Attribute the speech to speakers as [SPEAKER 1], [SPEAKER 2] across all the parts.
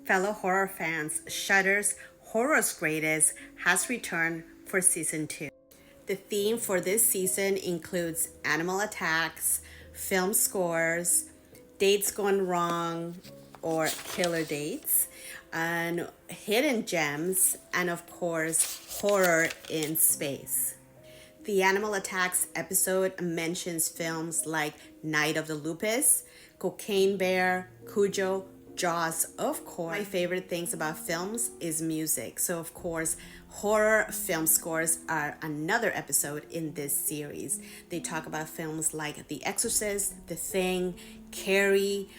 [SPEAKER 1] Fellow horror fans, Shudder's Horror's Greatest has returned for season 2. The theme for this season includes animal attacks, film scores, dates gone wrong or killer dates, and hidden gems, and of course, horror in space. The Animal Attacks episode mentions films like Night of the Lupus, Cocaine Bear, Cujo, Jaws, of course. My favorite things about films is music. So, of course, horror film scores are another episode in this series. They talk about films like The Exorcist, The Thing, Carrie,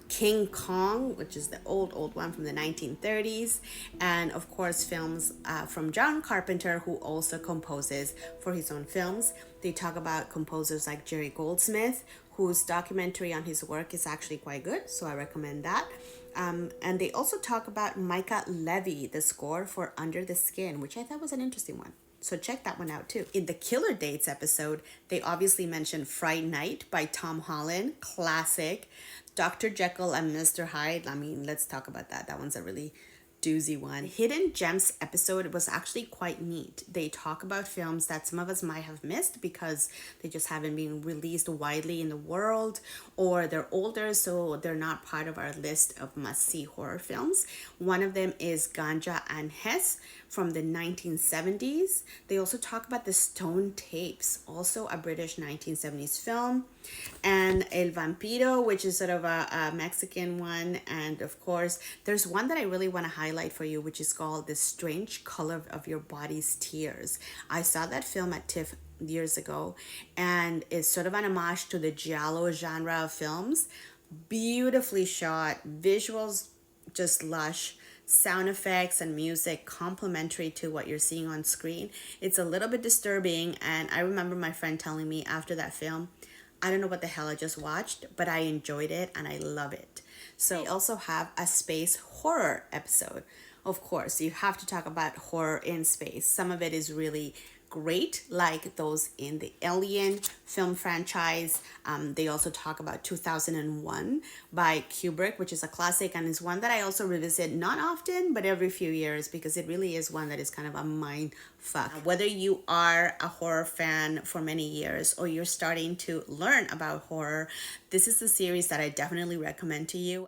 [SPEAKER 1] King Kong, which is the old one from the 1930s, and of course films from John Carpenter, who also composes for his own films. They talk about composers like Jerry Goldsmith, whose documentary on his work is actually quite good, so I recommend that. And they also talk about Micah Levy, the score for Under the Skin, which I thought was an interesting one. So check that one out too. In the Killer Dates episode, they obviously mentioned Fright Night by Tom Holland, classic. Dr. Jekyll and Mr. Hyde, I mean, let's talk about that. That one's a really doozy one. Hidden Gems episode was actually quite neat. They talk about films that some of us might have missed because they just haven't been released widely in the world, or they're older, so they're not part of our list of must-see horror films. One of them is Ganja and Hess from the 1970s. They also talk about the Stone Tapes, also a British 1970s film, and El Vampiro, which is sort of a Mexican one. And of course, there's one that I really want to highlight for you, which is called The Strange Color of Your Body's Tears. I saw that film at TIFF years ago, and it's sort of an homage to the giallo genre of films. Beautifully shot, visuals just lush, sound effects and music complementary to what you're seeing on screen. It's a little bit disturbing, and I remember my friend telling me after that film, I don't know what the hell I just watched, but I enjoyed it and I love it. So we also have a space horror episode. Of course, you have to talk about horror in space. Some of it is really great, like those in the Alien film franchise. They also talk about 2001 by Kubrick, which is a classic, and is one that I also revisit not often, but every few years, because it really is one that is kind of a mind fuck. Whether you are a horror fan for many years or you're starting to learn about horror, this is the series that I definitely recommend to you.